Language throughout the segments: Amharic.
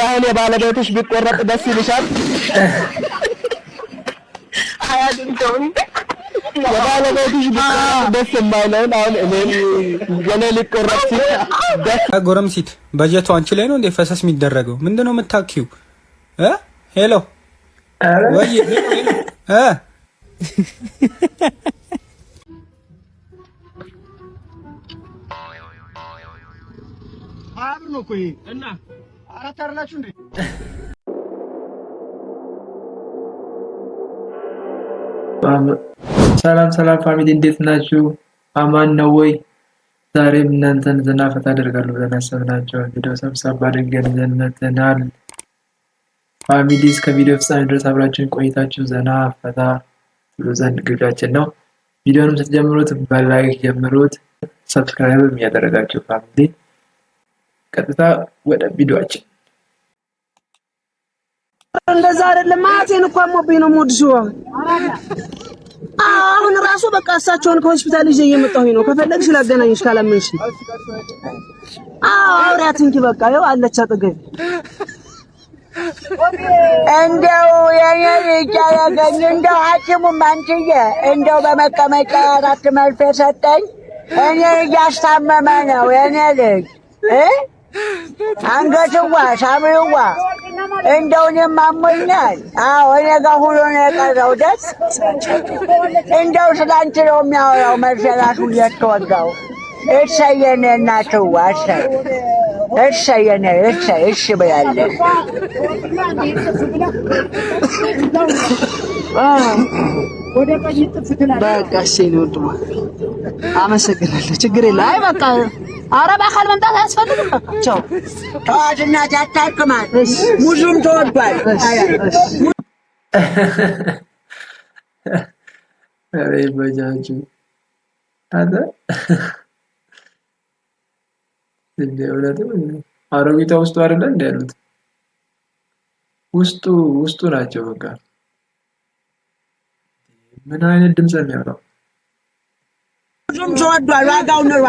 አሁን የባለቤትሽ ቢቆረጥ ደስ ይልሻል? አያድንተውም የባለቤትሽ ቢቆረጥ ደስ የማይለውን አሁን እኔ የኔ ሊቆረጥ ሲል ጎረምሲት በጀቱ አንቺ ላይ ነው እንዴ ፈሰስ የሚደረገው? ምንድነው የምታኪው? ሄሎ ወይ አብር ነው ቆይ እና አራት አርላችሁ እንዴ? ሰላም ሰላም ፋሚሊ እንዴት ናችሁ? አማን ነው ወይ? ዛሬም እናንተን ዘና ፈታ አደርጋለሁ ብለን አሰብናቸው ቪዲዮ ሰብሰብ አድርገን ይዘን መጥተናል። ፋሚሊ እስከ ቪዲዮ ፍጻሜ ድረስ አብራችሁን ቆይታችሁ ዘና ፈታ ብሎ ዘንድ ግብዣችን ነው። ቪዲዮንም ስትጀምሩት በላይክ ጀምሩት፣ ሰብስክራይብ የሚያደርጋችሁ ፋሚሊ ቀጥታ ወደ ቪዲዮአችን። እንደዛ አይደለም ማቴን እኮ አሞብኝ ነው ሞድሽው። አሁን ራሱ በቃ እሳቸውን ከሆስፒታል ይዤ እየመጣሁኝ ነው። ከፈለግሽ ላገናኝሽ ካላመንሽ። አውሪያት እንጂ በቃ ይኸው አለች አጠገብ። እንደው የኔ ልጅ ያገኝ እንደው ሐኪሙም አንቺዬ እንደው በመቀመጫ አራት መርፌ ሰጠኝ። እኔ እያስታመመ ነው የኔ ልጅ አንገትዋ ሳምሪዋ እንደው እኔም አሞኛል። አዎ እኔ ጋር ሁሉ ነው የቀረው። ደስ እንደው ስላንቺ ነው የሚያወራው መርፌ ራሱ እየተወጋው። እሰየኔ እናትዋ እሰየኔ እሺ ብላለች። በቃ እሺ ነው ወንድማ አመሰግናለሁ። ችግር የለም። አይ በቃ ኧረ በአካል መምጣት አያስፈልግም። በቃ ቻው ተዋት እናቴ አታክማት። ሙዙም ተወዷል። ኧረ ይበጃችሁ አለ እንደ እውነትም አሮጊቷ ውስጡ አይደለ እንደ ያሉት ውስጡ ናቸው። በቃ ምን አይነት ድምፅ ነው የሚያወራው? ሙዙም ተወዷል። ዋጋው ነው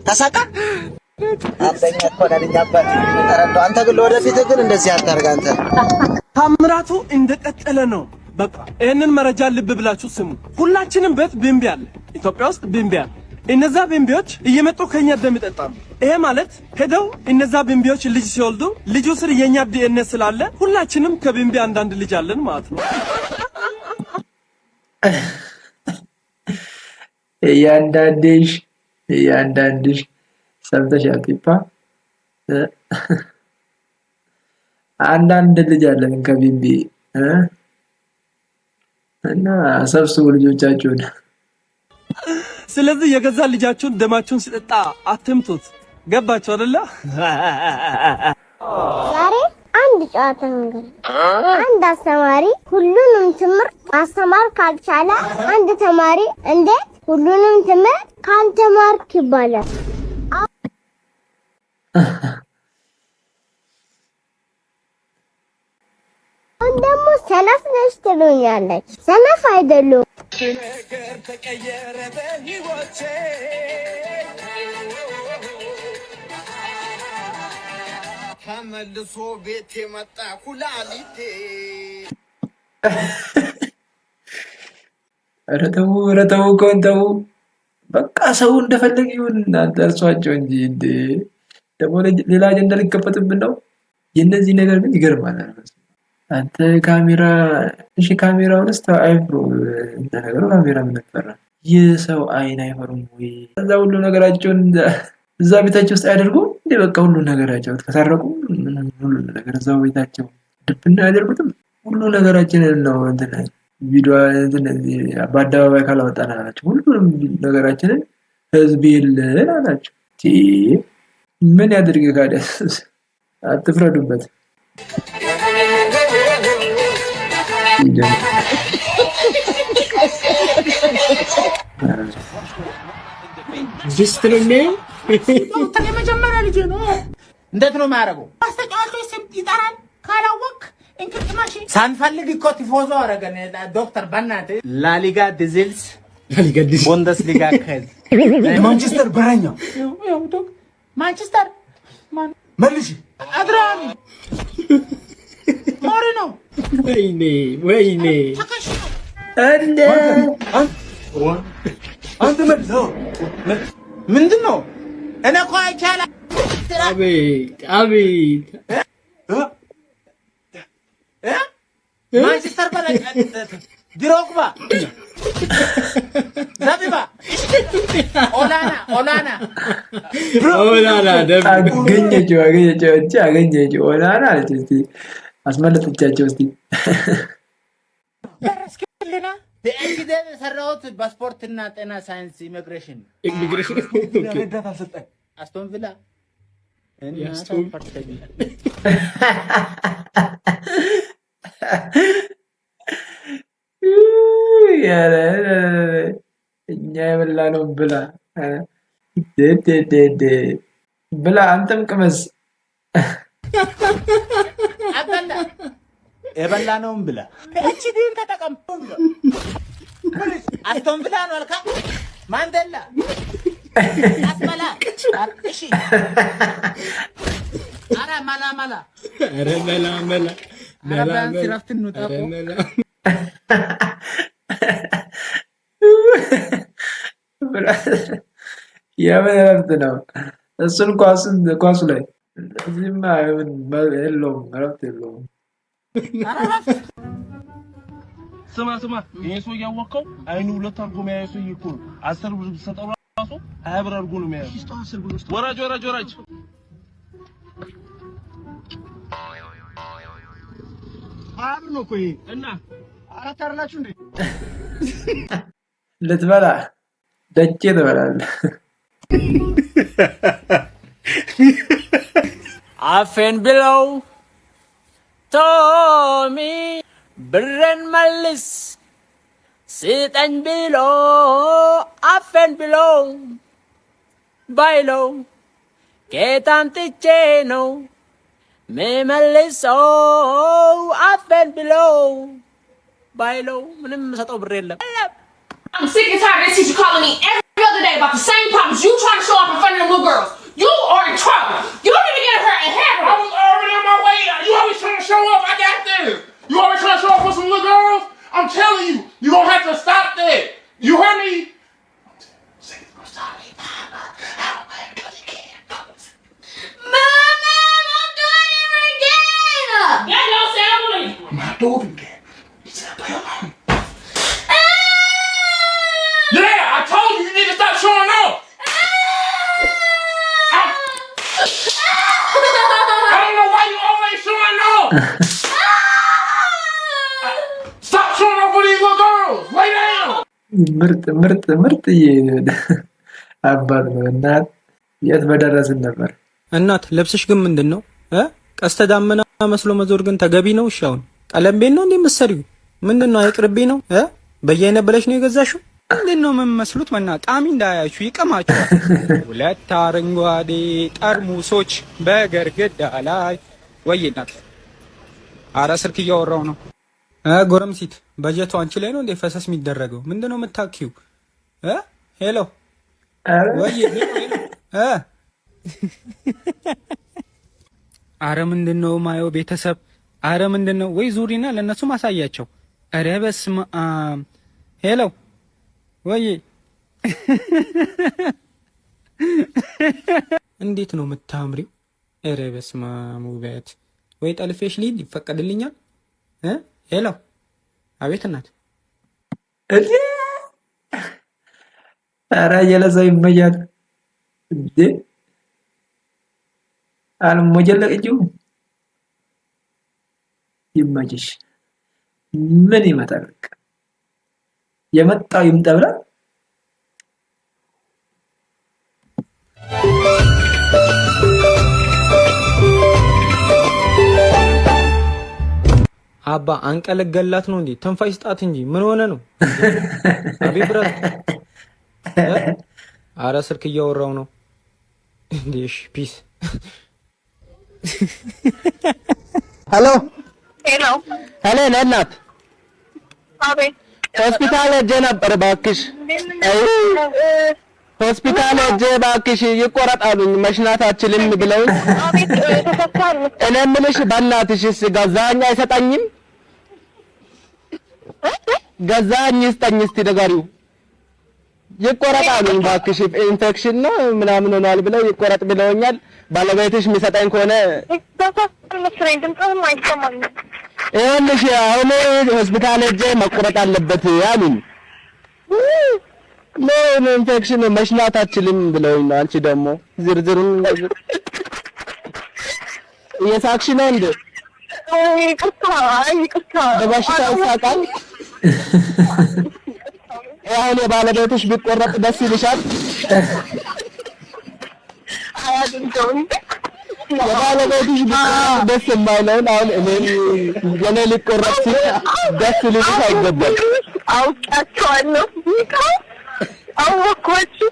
ተሰቃ አበኛ እኮ ነብኛበት ተረዶ። አንተ ግን ወደፊት ግን እንደዚህ አታርግ። አንተ ታምራቱ እንደቀጠለ ነው። በቃ ይሄንን መረጃ ልብ ብላችሁ ስሙ። ሁላችንም ቤት ቢምቢ አለ። ኢትዮጵያ ውስጥ ቢምቢ አለ። እነዛ ቢምቢዎች እየመጡ ከኛ ደም ይጠጣሉ። ይሄ ማለት ሄደው እነዛ ቢምቢዎች ልጅ ሲወልዱ ልጁ ስር የኛ ዲኤንኤ ስላለ ሁላችንም ከቢምቢ አንዳንድ ልጅ አለን ማለት ነው። እያንዳንድሽ ሰምተሻል? ፒፓ አንዳንድ ልጅ አለን ከቢምቢ እና ሰብስቡ ልጆቻችሁን። ስለዚህ የገዛ ልጃችሁን ደማችሁን ሲጠጣ አትምቱት። ገባችሁ አይደለ? ዛሬ አንድ ጨዋታ ነገር አንድ አስተማሪ ሁሉንም ትምህርት ማስተማር ካልቻለ አንድ ተማሪ እንዴት ሁሉንም ትምህርት ካልተማርክ ይባላል? ደግሞ ሰነፍ ነሽ ትሉኛለች። ሰነፍ አይደሉም። ነገር ተቀየረ በህይወቴ ተመልሶ ቤት የመጣ ኩላሊቴ። ኧረ ተው ተው። በቃ ሰው እንደፈለገ ይሁን፣ እናንተ እርሷቸው እንጂ እንዴ። ደግሞ ሌላ አጀንዳ ሊከፈትብን ነው። የእነዚህ ነገር ግን ይገርማል። አንተ ካሜራውን እስታ አይብሮ እንደነገሩ ካሜራ ምን ነበር? የሰው አይን አይፈሩም ወይ? እዛ ሁሉ ነገራቸውን እዛ ቤታቸው ውስጥ አያደርጉም እንዴ? በቃ ሁሉ ነገራቸው ከሰረቁ ሁሉ ነገር እዛው ቤታቸው ድብና ያደርጉትም። ሁሉ ነገራችንን ነው እንትን ቪዲዮ በአደባባይ ካላወጣን አላቸው። ሁሉንም ነገራችንን ህዝብ የለን አላቸው። ምን ያድርግ ካዲያ? አትፍረዱበት። ዲስትሪኔ የመጀመሪያ ልጅ ነው። እንዴት ነው የሚያደርገው? አስተጫዋቾች ስም ይጠራል ካላወቅ እንቅልፍ ማሽን ሳንፈልግ እኮ ቲፎዞ አደረገን። ዶክተር በእናትህ ላሊጋ ዲዚልስ ቡንደስሊጋ ከዝ ማንቸስተር በረኛ ማንቸስተር መልሽ አድራሚ ሞሪኖ ወይኔ እንደ አንተ መልስ ምንድን ነው? እኔ እኮ አይቻልም። አቤት ማንቸስተር በላይ ድሮግባ ዘቢባ ኦላና አገኘችው ኦላና አለች። እስኪ አስመለጠቻቸው እስኪ ደረስክልና በእንግዲህ የሰራሁት በስፖርትና ጤና ሳይንስ ኢሚግሬሽን ረዳት አልሰጠኝ አስቶን ቪላ እኛ የበላነው ብላ ብላ አንተም ቅመስ አበላ የበላነውን ብላ እቺ ዲን ተጠቀም አስቶን ቪላ ነው አልካ ማንዴላ አስመላ እሺ አረ መላ ሲራፍትን ነው ታቆ የምን እረፍት ነው? እሱን ኳሱ ላይ እዚህማ የለውም፣ እረፍት የለውም። ስማ ይሄ ሰው እያወቀው አይኑ ሁለት አድርጎ የሚያየው ሰው እኮ ነው። 10 ብር ሰጠው ራሱ 20 ብር አድርጎ ነው የሚያየው። ወራጅ አብር ነው እኮ ይሄ እና አራት አይደላችሁ እንዴ? ልትበላ ደጄ ትበላለህ። አፌን ብለው ቶሚ ብሬን መልስ ስጠኝ ብሎ አፌን ብለው ባይለው ጌታን ጥቼ ነው ምመልሰው አፌን ብለው ባይለው ምንም ሰጠው ብር የለም። I'm sick and tired of this teacher calling me every other day about the same problems. You trying to show off in front of the little girls. You are in trouble. You need to get her and have her. I was already on my way. You always trying to show up. I got this. You always trying to show off for some little girls. I'm telling you, you gonna have to stop that. You heard me? I'm sorry, Mama. I don't want to do it again. Mama, don't do it ever again. Yeah, don't say I'm leaving. I'm not doing it again. You said play along. Yeah, I told you need to stop showing off. I don't know why you always showing off. Stop showing off for these little girls. Lay down. ምርጥ አባት ነው። እናት የት በደረስን ነበር። እናት ልብስሽ ግን ምንድን ነው? ቀስተ ዳመና መስሎ መዞር ግን ተገቢ ነው? እሺ አሁን ቀለም ቤት ነው እንዴ የምትሰሪው? ምንድን ነው አይቅርቤ ነው? በየአይነት ብለሽ ነው የገዛሽው? ምንድን ነው የምመስሉት? ቃሚ እንዳያችሁ ይቀማችኋል። ሁለት አረንጓዴ ጠርሙሶች በግድግዳ ላይ ወይ እናት። ኧረ ስልክ እያወራሁ ነው። ጎረምሲት በጀቱ አንቺ ላይ ነው እንዴ ፈሰስ የሚደረገው? ምንድን ነው የምታኪው? ሄሎ ወይ አረ ምንድን ነው ማየው ቤተሰብ? አረ ምንድን ነው? ወይ ዙሪና ለእነሱ ማሳያቸው። አረ በስመ አብ። ሄሎ ወይ እንዴት ነው የምታምሪው? አረ በስመ አብ ውበት። ወይ ጠልፌሽ ልሂድ ይፈቀድልኛል? ሄሎ አቤት እናት። ኧረ የለዛ ይመያል እንዴ አልሞጀለቅጂው ይመጅሽ። ምን ይመጣል? የመጣው ይምጣ ብላ አባ አንቀለገላት ነው እንዴ? ትንፋሽ ስጣት እንጂ ምን ሆነ ነው? አቤት ብራት። አረ ስልክ እያወራው ነው እንዴ? እሺ ፒስ። ሄሎ ሄሎ ለእናት አቤት ሆስፒታል ሄጄ ነበር እባክሽ። ሆስፒታል ሄጄ እባክሽ ይቆረጣሉኝ መሽናት አልችልም ብለውኝ እኔ የምልሽ በእናትሽስ ገዛኸኝ አይሰጠኝም ገዛኸኝ ይስጠኝ እስቲ ንገሪው ይቆረጣሉኝ እባክሽ ኢንፌክሽን ነው ምናምን ሆኗል ብለው ይቆረጥ ብለውኛል ባለቤትሽ የሚሰጠኝ ከሆነ ይኸውልሽ አሁን ሆስፒታል ሄጄ መቆረጥ አለበት አሉኝ ምን ኢንፌክሽን መሽናት አልችልም ብለውኝ ነው አንቺ ደግሞ ዝርዝሩን የሳክሽ ነው እንዴ ይቅርታ በበሽታ ይሳቃል አሁን የባለቤትሽ ቢቆረጥ ደስ ይልሻል የባለቤትሽ ቢቆረጥ ደስ የማይለውን አሁን እኔ ገና ሊቆረጥ ሲል ደስ ሊልሽ አይገባም አውቃቸዋለሁ አወኳችሁ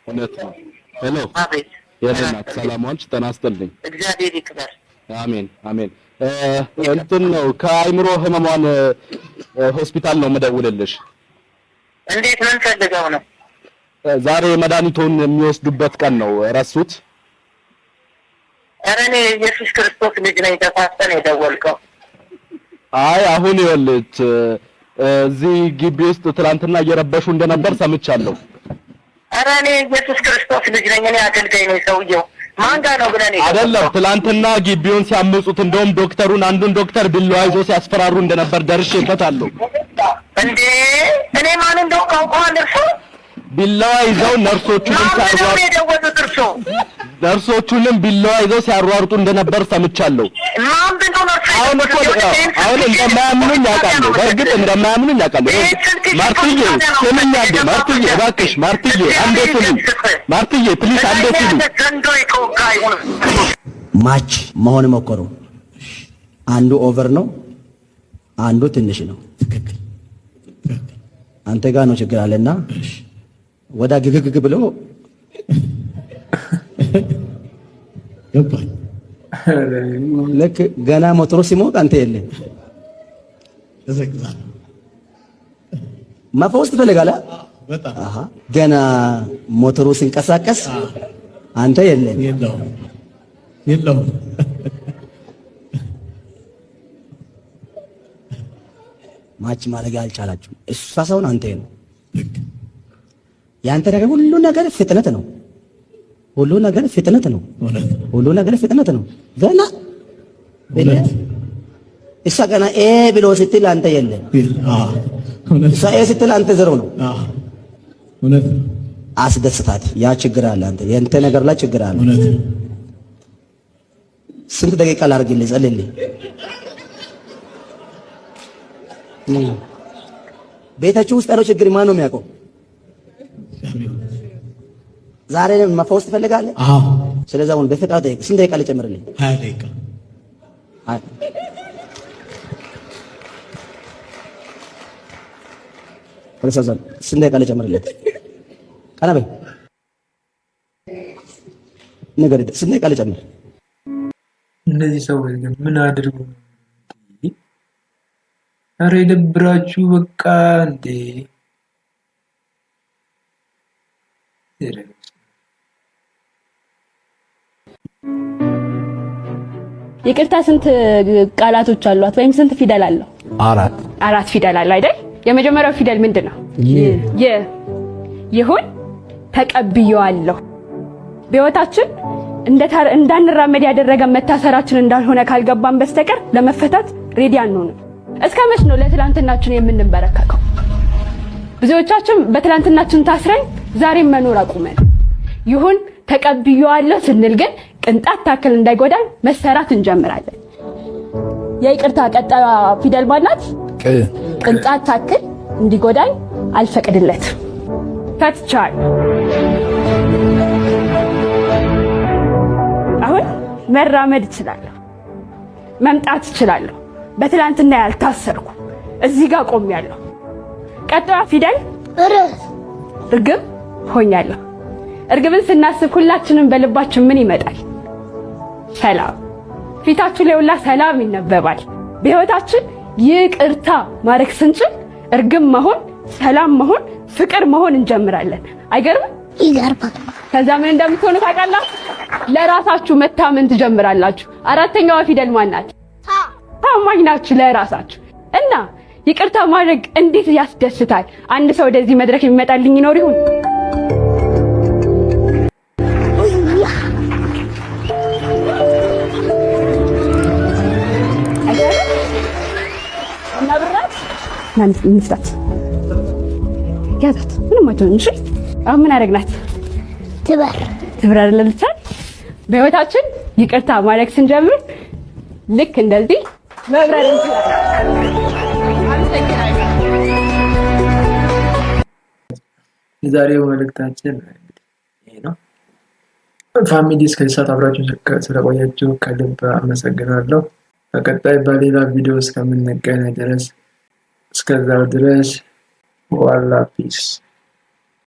እውነት ነው ሄሎ የለናት ሰላም ዋልሽ ጤና ይስጥልኝ እግዚአብሔር ይክበር አሜን አሜን እንትን ነው ከአይምሮ ህመሟን ሆስፒታል ነው መደውልልሽ እንዴት ምን ፈልገው ነው ዛሬ መድኃኒቱን የሚወስዱበት ቀን ነው ረሱት ኧረ እኔ ኢየሱስ ክርስቶስ ልጅ ነኝ ተፋጠን የደወልከው አይ አሁን ይኸውልህ እዚህ ግቢ ውስጥ ትናንትና እየረበሹ እንደነበር ሰምቻለሁ ኧረ እኔ ኢየሱስ ክርስቶስ ልጅ ነኝ እኔ አገልጋይ ነኝ ሰውየው ማን ጋር ነው ብለን አይደለም ትናንትና ግቢውን ሲያምጹት እንደውም ዶክተሩን አንዱን ዶክተር ቢላዋ ይዞ ሲያስፈራሩ እንደነበር ደርሼበታለሁ እንዴ እኔ ማን እንደው ካውቀዋለሁ እርሱ ቢላዋ ይዘው ነርሶቹንም ቢላዋ ይዘው ሲያሯሩጡ እንደነበር ሰምቻለሁ አሁን እንደማያምኑኝ አውቃለሁ በእርግጥ እንደማያምኑኝ አውቃለሁ ማርትዬ ስምኝ አንዴ ማርትዬ እባክሽ ማርትዬ አንዴ ስምኝ ማርትዬ ፕሊስ አንዴ ስምኝ ማች መሆን ሞከሩ አንዱ ኦቨር ነው አንዱ ትንሽ ነው አንተ ጋር ነው ችግር አለና ወዳ ግግግ ብሎ ገባኝ ለክ ገና ሞተሩ ሲሞቅ አንተ የለም መፈወስ ትፈልጋለህ በጣም አሃ ገና ሞተሩ ሲንቀሳቀስ አንተ የለም የለም ማች ማድረግ አልቻላችሁም እሷ ሰውን አንተ ነው ያንተ ነገር ሁሉ ነገር ፍጥነት ነው ሁሉ ነገር ፍጥነት ነው ሁሉ ነገር ፍጥነት ነው ገና እሷ ገና ኤ ብሎ ስትል አንተ የለም እሷ ኤ ስትል አንተ ዘሮ ነው እውነት አስደስታት ያ ችግር አለ አንተ የእንተ ነገር ላይ ችግር አለ እውነት ስንት ደቂቃ ላድርግልህ ጸልልኝ ቤታችሁ ውስጥ ያለው ችግር ማን ነው የሚያውቀው ዛሬ መፈወስ ትፈልጋለህ? አዎ። ስለዚህ አሁን በፍቃድ ጠይቅ። ስንት ደቂቃ ልጨምርልኝ? 20 ደቂቃ። ወለሰዘን ስንት ደቂቃ ልጨምርልህ? ቀና በይ። ነገር ስንት ደቂቃ ልጨምር? እነዚህ ሰዎች ምን አድርጉ? ኧረ ይደብራችሁ በቃ እንዴ! ይቅርታ ስንት ቃላቶች አሏት ወይም ስንት ፊደል አለው? አራት ፊደል አለው አይደል? የመጀመሪያው ፊደል ምንድነው? ይሁን ተቀብየዋለሁ። በህይወታችን እንዳንራመድ ያደረገ መታሰራችን እንዳልሆነ ካልገባን በስተቀር ለመፈታት ሬዲ አንሆንም። እስከ መች ነው ለትላንትናችን የምንበረከከው? ብዙዎቻችን በትላንትናችን ታስረን ዛሬም መኖር አቁመን ይሁን ተቀብየዋለሁ ስንል ግን ቅንጣት ታክል እንዳይጎዳን መሰራት እንጀምራለን። የይቅርታ ቀጣዩ ፊደል ማናት? ቅንጣት ታክል እንዲጎዳኝ አልፈቅድለትም። ፈትቻለሁ። አሁን መራመድ እችላለሁ፣ መምጣት እችላለሁ። በትላንትና ያልታሰርኩ እዚህ ጋር ቆሜያለሁ። ቀጣዩ ፊደል እርግብ ሆኛለሁ። እርግብን ስናስብ ሁላችንም በልባችን ምን ይመጣል? ሰላም። ፊታችሁ ላይ ሁላ ሰላም ይነበባል። በህይወታችን ይቅርታ ማድረግ ስንችል እርግም መሆን፣ ሰላም መሆን፣ ፍቅር መሆን እንጀምራለን። አይገርምም? ይገርማል። ከዛ ምን እንደምትሆኑ ታውቃላችሁ? ለራሳችሁ መታመን ትጀምራላችሁ። አራተኛዋ ፊደል ማን ናት? ታማኝ ናችሁ ለራሳችሁ። እና ይቅርታ ማድረግ እንዴት ያስደስታል። አንድ ሰው ወደዚህ መድረክ የሚመጣልኝ ይኖር ይሁን? እንስራት ያዛት ምንም አይሆንም። እሺ አሁን ምን አደረግናት? ትበር አይደለም ብቻ በህይወታችን ይቅርታ ማድረግ ስንጀምር ልክ እንደዚህ መብረር እንችላለን። የዛሬው መልእክታችን ይሄ ነው። ፋሚሊ እስከዚህ ሰዓት አብራችሁ ስለቆያችሁ ከልብ አመሰግናለሁ። በቀጣይ በሌላ ቪዲዮ እስከምንገናኝ ድረስ እስከዛው ድረስ ዋላ ፒስ